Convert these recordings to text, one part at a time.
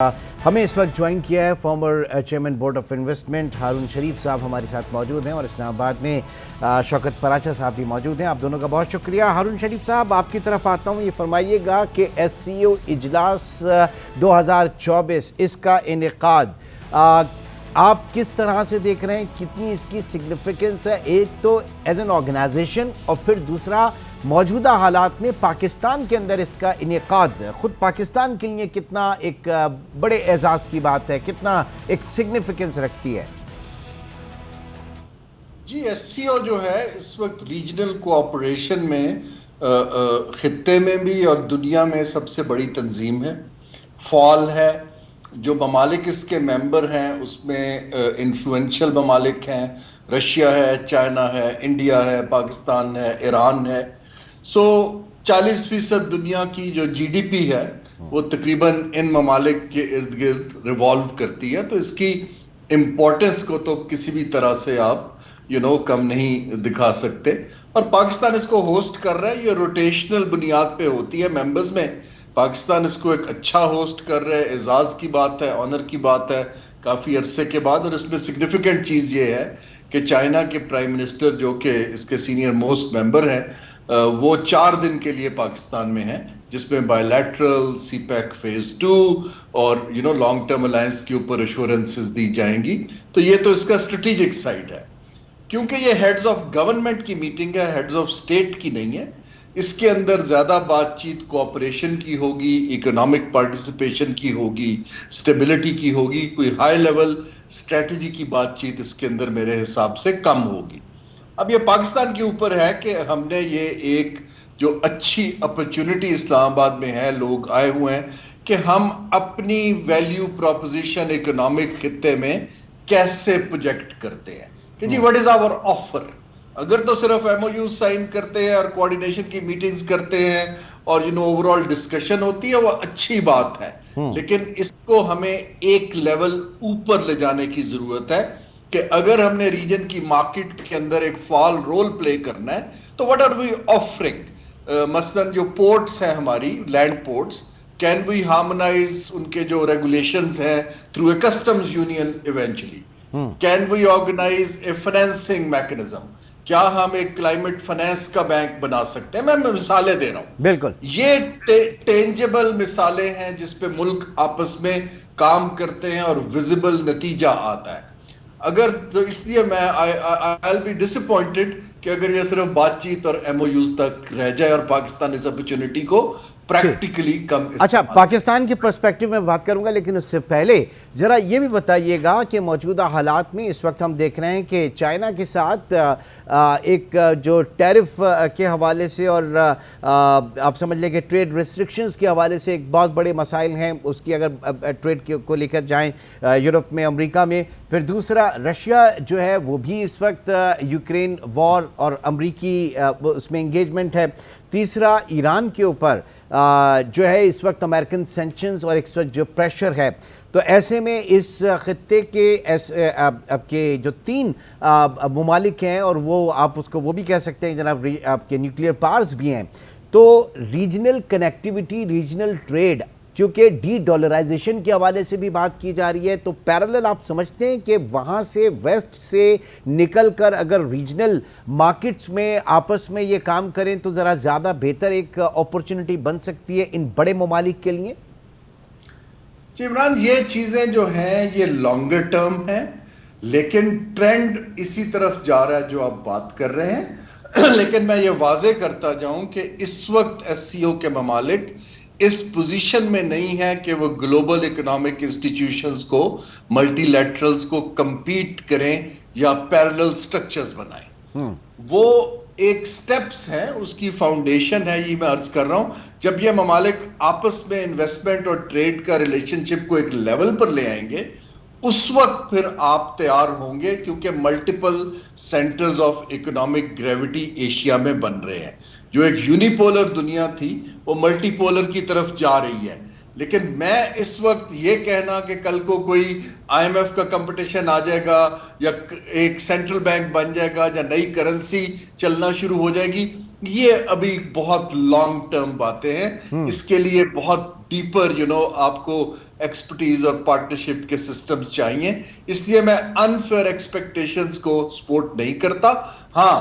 हमें इस वक्त ज्वाइन किया है former chairman board of investment Haroon Sharif साहब हमारे साथ मौजूद हैं और इस्लामाबाद में शौकत पराचा साहब भी मौजूद हैं। आप दोनों का बहुत शुक्रिया। हारून शरीफ साहब, आपकी तरफ आता हूँ। ये फरमाइएगा कि SCO इजलास 2024 इसका इनेकाद आप किस तरह से देख रहे हैं, कितनी इसकी सिग्निफिकेंस है, एक तो एज एन ऑर्गेनाइजेशन और फिर दूसरा मौजूदा हालात में पाकिस्तान के अंदर इसका इनेकाद खुद पाकिस्तान के लिए कितना एक बड़े एजाज की बात है, कितना एक सिग्निफिकेंस रखती है? जी, SCO जो है इस वक्त रीजनल कोऑपरेशन में खित्ते में भी और दुनिया में सबसे बड़ी तंजीम है। फॉल है, जो ममालिक इसके मेंबर हैं उसमें इन्फ्लुएंशियल ममालिक हैं, रशिया है, चाइना है, इंडिया है, पाकिस्तान है, ईरान है। 40% दुनिया की जो GDP है वो तकरीबन इन ममालिक के इर्द गिर्द रिवॉल्व करती है। तो इसकी इम्पोर्टेंस को तो किसी भी तरह से आप कम नहीं दिखा सकते। और पाकिस्तान इसको होस्ट कर रहा है, ये रोटेशनल बुनियाद पे होती है मेंबर्स में। पाकिस्तान इसको एक अच्छा होस्ट कर रहा है, एजाज की बात है, ऑनर की बात है काफी अरसे के बाद। और इसमें सिग्निफिकेंट चीज ये है कि चाइना के प्राइम मिनिस्टर जो कि इसके सीनियर मोस्ट मेंबर हैं वो 4 दिन के लिए पाकिस्तान में हैं, जिसमें बायलैटरल CPEC फेज 2 और लॉन्ग टर्म अलायंस के ऊपर एश्योरेंसेस दी जाएंगी। तो ये तो इसका स्ट्रेटेजिक साइड है। क्योंकि ये हेड्स ऑफ गवर्नमेंट की मीटिंग है, हेड्स ऑफ स्टेट की नहीं है, इसके अंदर ज्यादा बातचीत कोऑपरेशन की होगी, इकोनॉमिक पार्टिसिपेशन की होगी, स्टेबिलिटी की होगी। कोई हाई लेवल स्ट्रेटजी की बातचीत इसके अंदर मेरे हिसाब से कम होगी। अब ये पाकिस्तान के ऊपर है कि हमने ये एक जो अच्छी अपॉर्चुनिटी इस्लामाबाद में है, लोग आए हुए हैं, कि हम अपनी वैल्यू प्रोपोजिशन इकोनॉमिक खित्ते में कैसे प्रोजेक्ट करते हैं कि जी व्हाट इज आवर ऑफर। अगर तो सिर्फ MOU साइन करते हैं और कोऑर्डिनेशन की मीटिंग्स करते हैं और ओवरऑल डिस्कशन होती है, वो अच्छी बात है, लेकिन इसको हमें एक लेवल ऊपर ले जाने की जरूरत है कि अगर हमने रीजन की मार्केट के अंदर एक फॉल रोल प्ले करना है तो व्हाट आर वी ऑफरिंग। मसलन जो पोर्ट्स हैं हमारी land ports, can we harmonise उनके जो रेगुलेशंस हैं through a customs union eventually. Can we organise a financing mechanism, क्या हम एक क्लाइमेट फाइनेंस का बैंक बना सकते हैं। मैं मिसालें दे रहा हूं, बिल्कुल ये टेंजेबल मिसालें हैं जिस पे मुल्क आपस में काम करते हैं और विजिबल नतीजा आता है। अगर तो इसलिए मैं आई विल बी डिसअपॉइंटेड कि अगर ये सिर्फ बातचीत और MOUs तक रह जाए और पाकिस्तान इस अपॉर्चुनिटी को प्रैक्टिकली कम। अच्छा, पाकिस्तान के पर्सपेक्टिव में बात करूंगा, लेकिन उससे पहले जरा ये भी बताइएगा कि मौजूदा हालात में इस वक्त हम देख रहे हैं कि चाइना के साथ एक जो टैरिफ के हवाले से और आप समझ लें कि ट्रेड रिस्ट्रिक्शंस के हवाले से एक बहुत बड़े मसाइल हैं उसकी, अगर ट्रेड को लेकर जाएं यूरोप में, अमेरिका में। फिर दूसरा रशिया जो है वो भी इस वक्त यूक्रेन वॉर और अमरीकी उसमें इंगेजमेंट है। तीसरा ईरान के ऊपर जो है इस वक्त अमेरिकन सैंक्शंस और इस वक्त जो प्रेशर है। तो ऐसे में इस खत्ते के आपके जो 3 ममालिक हैं और वो आप उसको वो भी कह सकते हैं जनाब आपके न्यूक्लियर पावर्स भी हैं, तो रीजनल कनेक्टिविटी, रीजनल ट्रेड, क्योंकि डी-डॉलराइजेशन के हवाले से भी बात की जा रही है, तो पैरेलल आप समझते हैं कि वहाँ से वेस्ट से निकल कर अगर रीजनल मार्केट्स में आपस में ये काम करें तो ज़रा ज़्यादा बेहतर एक अपॉर्चुनिटी बन सकती है इन बड़े ममालिक के लिए? जी इमरान, ये चीज़ें जो हैं ये लॉन्गर टर्म है, लेकिन ट्रेंड इसी तरफ जा रहा है जो आप बात कर रहे हैं। लेकिन मैं ये वाजे करता जाऊं कि इस वक्त SCO के ममालिक इस पोजीशन में नहीं है कि वो ग्लोबल इकोनॉमिक इंस्टीट्यूशंस को, मल्टीलैटरल्स को compete करें या पैरेलल स्ट्रक्चर्स बनाएं। वो एक स्टेप्स है, उसकी फाउंडेशन है, ये मैं अर्ज कर रहा हूं। जब ये ममालिक आपस में इन्वेस्टमेंट और ट्रेड का रिलेशनशिप को एक लेवल पर ले आएंगे, उस वक्त फिर आप तैयार होंगे, क्योंकि multiple centres of economic gravity Asia में बन रहे हैं। जो एक यूनिपोलर दुनिया थी वो मल्टीपोलर की तरफ जा रही है। लेकिन मैं इस वक्त ये कहना कि कल को कोई IMF का कंपटीशन आ जाएगा या एक सेंट्रल बैंक बन जाएगा या नई करेंसी चलना शुरू हो जाएगी, یہ ابھی بہت لانگ ٹرم باتیں ہیں، اس کے لیے بہت ڈیپر آپ کو ایکسپرٹیز اور پارٹنرشپ کے سسٹمز چاہیے، اس لیے میں انفیئر ایکسپیکٹیشنز کو سپورٹ نہیں کرتا۔ ہاں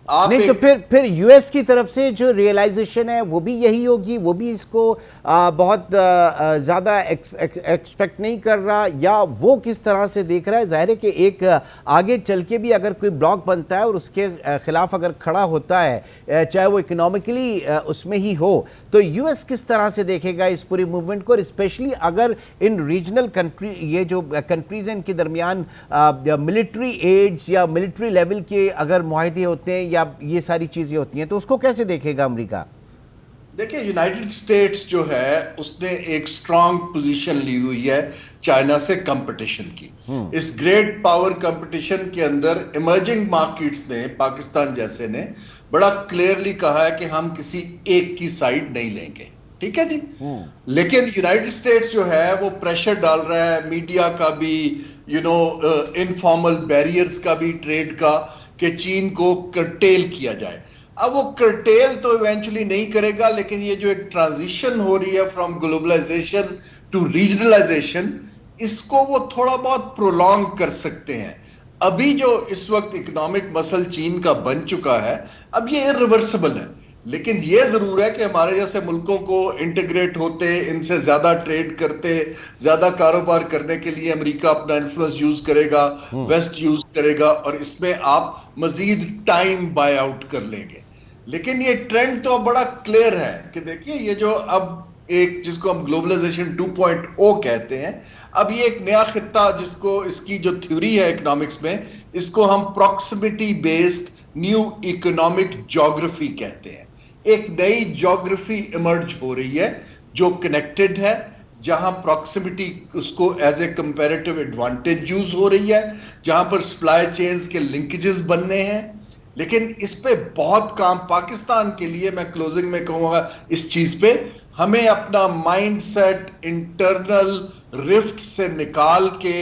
آپ نہیں تو پھر یو ایس کی طرف سے جو ریئلائزیشن ہے وہ بھی یہی ہوگی، وہ بھی اس کو بہت زیادہ ایکسپیکٹ نہیں کر رہا، یا وہ کس طرح سے دیکھ رہا ہے؟ ظاہر ہے کہ ایک آگے چل کے بھی اگر کوئی بلاک بنتا ہے اور اس کے خلاف اگر کھڑا ہوتا ہے، چاہے وہ اکنامکلی اس میں ہی ہو، تو یو ایس کس طرح سے دیکھے گا اس پوری موومنٹ کو؟ اور اسپیشلی اگر ان ریجنل کنٹری، یہ جو کنٹریز ہیں ان کے درمیان ملٹری ایڈز یا ملٹری لیول کے اگر معاہدے ہوتے ہیں یا یہ ساری چیزیں ہوتی ہیں، تو اس کو کیسے دیکھے گا امریکہ؟ دیکھیں، یونائٹڈ اسٹیٹس جو ہے اس نے ایک سٹرانگ پوزیشن لی ہوئی ہے چائنا سے کمپٹیشن کی۔ اس گریٹ پاور کمپٹیشن کے اندر ایمرجنگ مارکیٹس نے، پاکستان جیسے نے، بڑا کلیئرلی کہا ہے کہ ہم کسی ایک کی سائیڈ نہیں لیں گے، ٹھیک ہے جی۔ لیکن یونائٹڈ اسٹیٹس جو ہے وہ پریشر ڈال رہا ہے، میڈیا کا بھی، انفارمل بیریئرز کا بھی، ٹریڈ کا، کہ چین کو کرٹیل کیا جائے۔ اب وہ کرٹیل تو ایونچولی نہیں کرے گا، لیکن یہ جو ایک ٹرانزیشن ہو رہی ہے فرام گلوبلائزیشن ٹو ریجنلائزیشن، اس کو وہ تھوڑا بہت پرولونگ کر سکتے ہیں۔ ابھی جو اس وقت اکنامک مسل چین کا بن چکا ہے، اب یہ ریورسبل ہے، لیکن یہ ضرور ہے کہ ہمارے جیسے ملکوں کو انٹیگریٹ ہوتے، ان سے زیادہ ٹریڈ کرتے، زیادہ کاروبار کرنے کے لیے امریکہ اپنا انفلوئنس یوز کرے گا، ویسٹ یوز کرے گا، اور اس میں آپ مزید ٹائم بائی آؤٹ کر لیں گے۔ لیکن یہ ٹرینڈ تو بڑا کلیئر ہے کہ دیکھیے، یہ جو اب ایک جس کو ہم گلوبلائزیشن 2.0 کہتے ہیں، اب یہ ایک نیا خطہ جس کو، اس کی جو تھیوری ہے اکنامکس میں، اس کو ہم proximity based new economic geography کہتے ہیں۔ ایک نئی جیوگرافی ایمرج ہو رہی ہے جو کنیکٹڈ ہے، جہاں پروکسیمٹی اس کو as a comparative advantage use ہو رہی ہے، جہاں پر سپلائی چینز کے لنکیجز بننے ہیں۔ لیکن اس پہ بہت کام پاکستان کے لیے، میں کلوزنگ میں کہوں گا اس چیز پہ، ہمیں اپنا مائنڈ سیٹ انٹرنل رفٹ سے نکال کے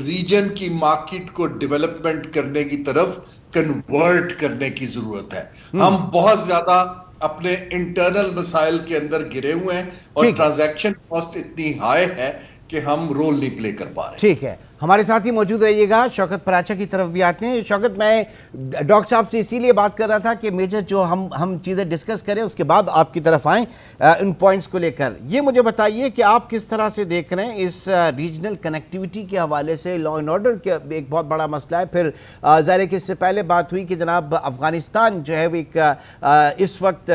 ریجن کی مارکیٹ کو ڈیولپمنٹ کرنے کی طرف کنورٹ کرنے کی ضرورت ہے۔ ہم بہت زیادہ اپنے انٹرنل مسائل کے اندر گرے ہوئے ہیں، اور ٹرانزیکشن کاسٹ اتنی ہائی ہے کہ ہم رول نہیں پلے کر پا رہے ہیں۔ ٹھیک ہے، ہمارے ساتھ ہی موجود رہیے گا۔ شوکت پراچا کی طرف بھی آتے ہیں۔ شوکت، میں ڈاکٹر صاحب سے اسی لیے بات کر رہا تھا کہ میجر جو ہم چیزیں ڈسکس کریں اس کے بعد آپ کی طرف آئیں ان پوائنٹس کو لے کر۔ یہ مجھے بتائیے کہ آپ کس طرح سے دیکھ رہے ہیں اس ریجنل کنیکٹیوٹی کے حوالے سے؟ لا اینڈ آرڈر کا ایک بہت بڑا مسئلہ ہے، پھر ظاہر ہے کہ اس سے پہلے بات ہوئی کہ جناب افغانستان جو ہے وہ ایک اس وقت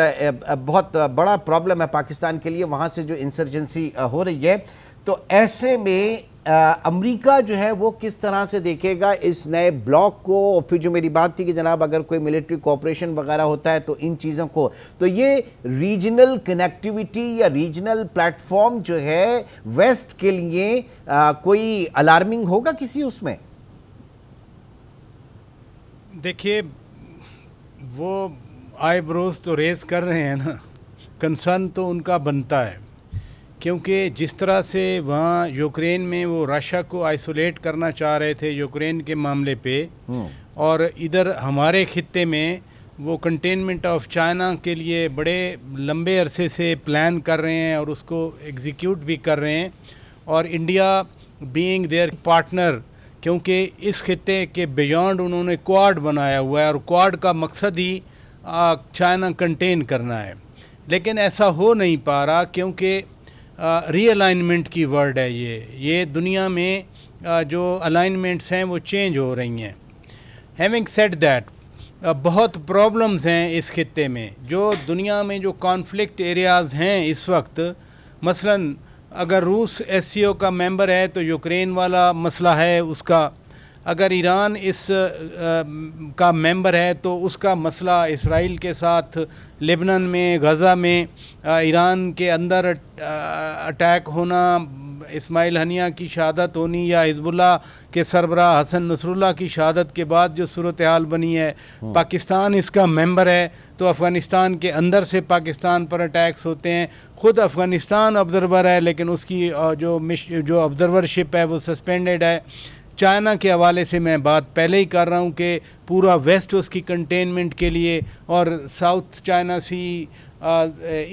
بہت بڑا پرابلم ہے پاکستان کے لیے، وہاں سے جو انسرجنسی ہو رہی ہے۔ تو ایسے میں امریکہ جو ہے وہ کس طرح سے دیکھے گا اس نئے بلاک کو؟ اور پھر جو میری بات تھی کہ جناب اگر کوئی ملٹری کوآپریشن وغیرہ ہوتا ہے تو ان چیزوں کو، تو یہ ریجنل کنیکٹیوٹی یا ریجنل پلیٹ فارم جو ہے ویسٹ کے لیے کوئی الارمنگ ہوگا کسی اس میں؟ دیکھیے، وہ آئی بروز تو ریز کر رہے ہیں نا، کنسرن تو ان کا بنتا ہے، کیونکہ جس طرح سے وہاں یوکرین میں وہ رشیا کو آئسولیٹ کرنا چاہ رہے تھے یوکرین کے معاملے پہ، اور ادھر ہمارے خطے میں وہ کنٹینمنٹ آف چائنا کے لیے بڑے لمبے عرصے سے پلان کر رہے ہیں اور اس کو ایگزیکیوٹ بھی کر رہے ہیں، اور انڈیا بینگ دیئر پارٹنر، کیونکہ اس خطے کے بیانڈ انہوں نے کوآڈ بنایا ہوا ہے، اور کوآڈ کا مقصد ہی چائنا کنٹین کرنا ہے۔ لیکن ایسا ہو نہیں پا رہا، کیونکہ ری الائنمنٹ کی ورڈ ہے یہ دنیا میں جو الائنمنٹس ہیں وہ چینج ہو رہی ہیں۔ ہیونگ سیڈ دیٹ، بہت پرابلمز ہیں اس خطے میں، جو دنیا میں جو کانفلکٹ ایریاز ہیں اس وقت، مثلا اگر روس ایس سی او کا ممبر ہے تو یوکرین والا مسئلہ ہے اس کا، اگر ایران اس کا ممبر ہے تو اس کا مسئلہ اسرائیل کے ساتھ، لبنان میں، غزہ میں ایران کے اندر اٹیک ہونا، اسماعیل ہنیہ کی شہادت ہونی، یا حزب اللہ کے سربراہ حسن نصر اللہ کی شہادت کے بعد جو صورتحال بنی ہے، پاکستان اس کا ممبر ہے تو افغانستان کے اندر سے پاکستان پر اٹیکس ہوتے ہیں۔ خود افغانستان آبزرور ہے لیکن اس کی جو آبزرورشپ ہے وہ سسپینڈڈ ہے۔ चाइना के हवाले से मैं बात पहले ही कर रहा हूँ कि पूरा वेस्ट उसकी कंटेनमेंट के लिए, और साउथ चाइना सी,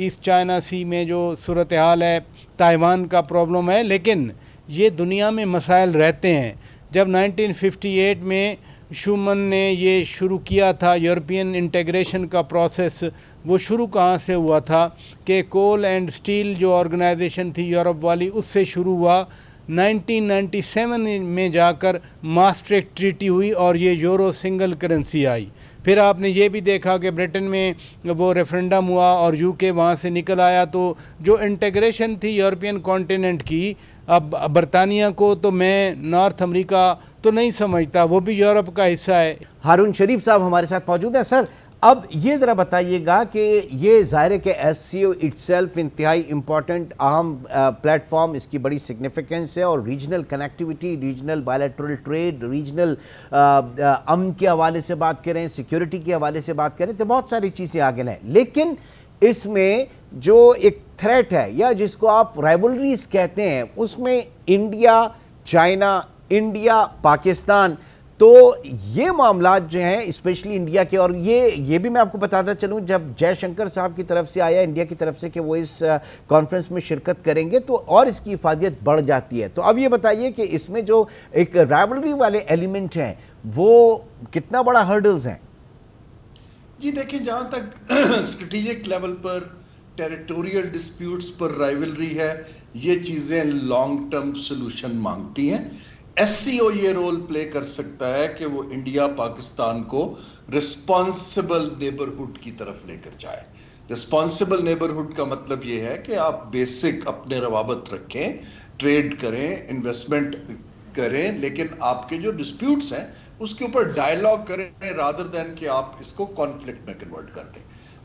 ईस्ट चाइना सी में जो सूरत हाल है, ताइवान का प्रॉब्लम है, लेकिन ये दुनिया में मसाइल रहते हैं। जब 1958 में शूमन ने ये शुरू किया था यूरोपियन इंटीग्रेशन का प्रोसेस, वो शुरू कहाँ से हुआ था कि कोल एंड स्टील जो ऑर्गेनाइजेशन थी यूरोप वाली, उससे शुरू हुआ। 1997 में जाकर मास्ट्रिक्ट ट्रीटी हुई और ये यूरो सिंगल करेंसी आई। फिर आपने ये भी देखा कि ब्रिटेन में वो रेफरेंडम हुआ और यूके वहाँ से निकल आया। तो जो इंटीग्रेशन थी यूरोपियन कॉन्टिनेंट की, अब बरतानिया को तो मैं नॉर्थ अमेरिका तो नहीं समझता, वो भी यूरोप का हिस्सा है। हारून शरीफ साहब हमारे साथ मौजूद हैं। सर, अब ये ज़रा बताइएगा कि ये ज़ाहिर है कि एससीओ इटसेल्फ इंतहाई इम्पॉर्टेंट अहम प्लेटफॉर्म, इसकी बड़ी सिग्निफिकेंस है, और regional connectivity, regional bilateral trade, regional अमन के हवाले से बात करें, सिक्योरिटी के हवाले से बात करें, तो बहुत सारी चीज़ें आगे हैं। लेकिन इसमें जो एक थ्रेट है या जिसको आप राइवलरीज कहते हैं, उसमें इंडिया, चाइना, इंडिया, पाकिस्तान, तो ये मामला जो हैं स्पेशली इंडिया के, और ये भी मैं आपको बताता चलूं, जब जयशंकर साहब की तरफ से आया इंडिया की तरफ से कि वो इस कॉन्फ्रेंस में शिरकत करेंगे, तो और इसकी हिफाजत बढ़ जाती है। तो अब ये बताइए कि इसमें जो एक राइवलरी वाले एलिमेंट हैं वो कितना बड़ा हर्डल्स हैं? जी देखिए, जहां तक स्ट्रेटेजिक लेवल पर टेरिटोरियल डिस्प्यूट्स पर राइवलरी है, ये चीजें लॉन्ग टर्म सोल्यूशन मांगती हैं। एससीओ ये रोल प्ले कर सकता है कि वो इंडिया पाकिस्तान को रिस्पॉन्सिबल नेबरहुड की तरफ लेकर जाए। रिस्पॉन्सिबल नेबरहुड का मतलब ये है कि आप बेसिक अपने रवाबत रखें, ट्रेड करें, इन्वेस्टमेंट करें, लेकिन आपके जो डिस्प्यूट्स हैं उसके ऊपर डायलॉग करें रादर देन कि आप इसको कॉन्फ्लिक्ट में कन्वर्ट कर दें।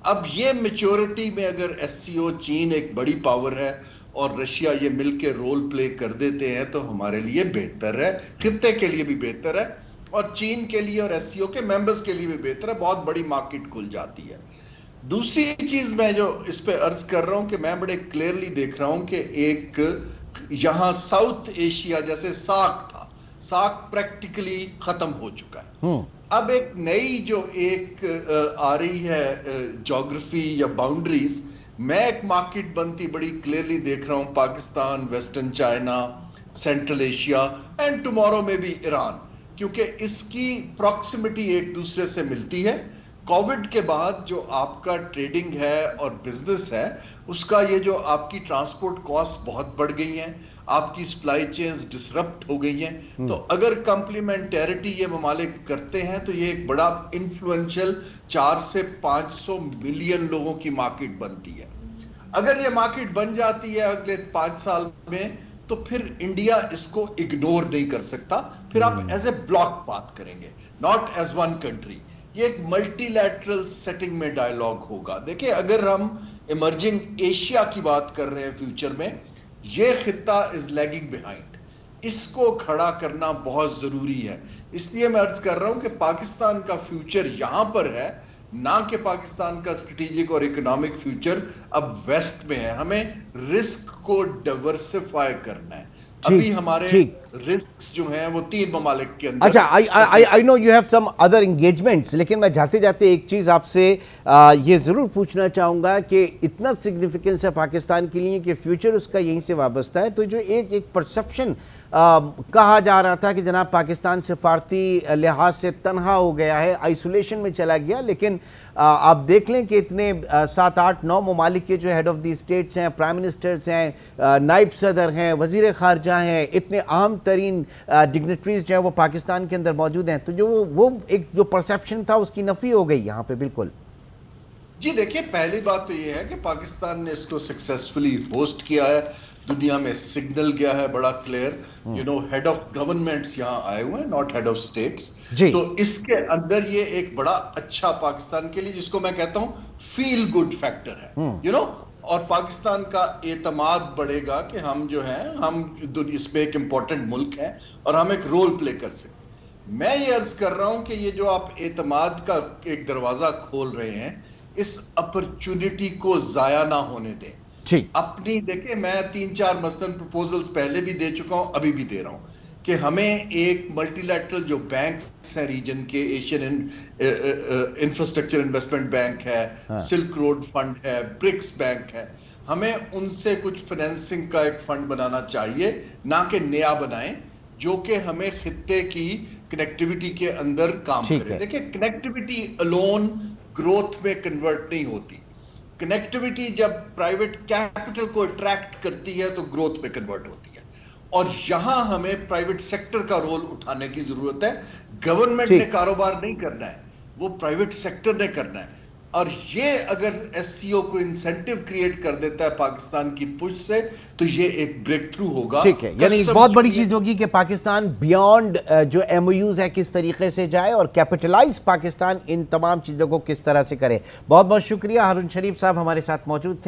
अब ये मैच्योरिटी में अगर एससीओ, चीन एक बड़ी पावर है और रशिया ये मिलके रोल प्ले कर देते हैं तो हमारे लिए बेहतर है, खित्ते के लिए भी बेहतर है और चीन के लिए और एससीओ के मेंबर्स के लिए भी बेहतर है। बहुत बड़ी मार्केट खुल जाती है। दूसरी चीज मैं जो इस पे अर्ज कर रहा हूं कि मैं बड़े क्लियरली देख रहा हूं कि एक यहां साउथ एशिया, जैसे सार्क था, सार्क प्रैक्टिकली खत्म हो चुका है। अब एक नई जो एक आ रही है ज्योग्राफी या बाउंड्रीज, मैं एक मार्केट बनती बड़ी क्लियरली देख रहा हूं, Pakistan, western China, central Asia and tomorrow में भी ईरान, क्योंकि इसकी प्रॉक्सिमिटी एक दूसरे से मिलती है। कोविड के बाद जो आपका ट्रेडिंग है और बिजनेस है, उसका ये जो आपकी ट्रांसपोर्ट कॉस्ट बहुत बढ़ गई हैं, आपकी सप्लाई चेन्स डिसरप्ट हो गई हैं। तो अगर कंप्लीमेंटेरिटी ये ममालिक करते हैं तो ये एक बड़ा इन्फ्लुएंशियल 400 से 500 मिलियन लोगों की मार्केट बनती है। अगर ये मार्केट बन जाती है अगले 5 साल में, तो फिर इंडिया इसको इग्नोर नहीं कर सकता। फिर आप एज ए ब्लॉक बात करेंगे, नॉट एज वन कंट्री। ये एक मल्टीलैटरल सेटिंग में डायलॉग होगा। देखिए, अगर हम इमर्जिंग एशिया की बात कर रहे हैं फ्यूचर में, ये खित्ता इज लैगिंग बिहाइंड, इसको खड़ा करना बहुत जरूरी है। इसलिए मैं अर्ज कर रहा हूं कि पाकिस्तान का फ्यूचर यहां पर है, ना कि पाकिस्तान का स्ट्रेटेजिक और इकोनॉमिक फ्यूचर अब वेस्ट में है। हमें रिस्क को डाइवर्सिफाई करना है। अभी हमारे रिस्क जो हैं वो 3 ममालिक के अंदर। अच्छा, I know you have some other engagements, लेकिन मैं जाते जाते एक चीज़ आपसे ये ज़रूर पूछना चाहूँगा कि इतना सिग्निफिकेंस है पाकिस्तान के लिए कि फ्यूचर उसका यहीं से वाबस्ता है। तो जो एक परसेप्शन कहा जा रहा था कि जनाब पाकिस्तान सिफारती लिहाज से तनहा हो गया है, आइसोलेशन में चला गया, लेकिन आप देख लें कि इतने 7, 8, 9 ममालिक के जो हेड ऑफ दी स्टेट्स हैं, प्राइम मिनिस्टर्स हैं, नाइब सदर हैं, वज़ीर ख़ारजा हैं, इतने अहम तरीन डिग्नेटरीज जो है वो पाकिस्तान के अंदर मौजूद हैं। तो जो वो एक जो परसेप्शन था उसकी नफ़ी हो गई यहाँ पे बिल्कुल। जी देखिए, पहली बात तो ये है कि पाकिस्तान ने इसको सक्सेसफुली होस्ट किया है, दुनिया में सिग्नल गया है बड़ा clear. You know, head of governments यहाँ आए हुए हैं, नॉट हेड ऑफ स्टेट्स। तो इसके अंदर ये एक बड़ा अच्छा पाकिस्तान के लिए, जिसको मैं कहता हूँ फील गुड फैक्टर है, यू नो। और पाकिस्तान का एतमाद बढ़ेगा कि हम जो हैं, हम इसमें एक इंपॉर्टेंट मुल्क है और हम एक रोल प्ले कर सकते। मैं ये अर्ज कर रहा हूं कि ये जो आप एतमाद का एक दरवाजा खोल रहे हैं, इस अपॉर्चुनिटी को जाया ना होने दें। अपनी देखिए, मैं 3-4 मसलन प्रपोजल्स पहले भी दे चुका हूं, अभी भी दे रहा हूं کہ ہمیں ایک ملٹی لیٹرل جو بینکس ہیں ریجن کے، ایشین انفراسٹرکچر انویسٹمنٹ بینک ہے، سلک روڈ فنڈ ہے، برکس بینک ہے، ہمیں ان سے کچھ فائنینسنگ کا ایک فنڈ بنانا چاہیے، نہ کہ نیا بنائیں، جو کہ ہمیں خطے کی کنیکٹیوٹی کے اندر کام کرے۔ دیکھیں کنیکٹیوٹی الون گروتھ میں کنورٹ نہیں ہوتی، کنیکٹیوٹی جب پرائیویٹ کیپٹل کو اٹریکٹ کرتی ہے تو گروتھ میں کنورٹ ہوتی ہے، اور یہاں ہمیں پرائیویٹ سیکٹر کا رول اٹھانے کی ضرورت ہے۔ گورنمنٹ نے کاروبار نہیں کرنا ہے، وہ پرائیویٹ سیکٹر نے کرنا ہے، اور یہ اگر ایس سی او کو انسینٹیو کریٹ کر دیتا ہے پاکستان کی پش سے تو یہ ایک بریک تھرو ہوگا۔ ٹھیک ہے، یعنی ایک بہت بڑی چیز ہوگی کہ پاکستان بیانڈ جو ایم او یوز ہے کس طریقے سے جائے، اور کیپٹلائز پاکستان ان تمام چیزوں کو کس طرح سے کرے۔ بہت بہت شکریہ، ہارون شریف صاحب ہمارے ساتھ موجود تھے۔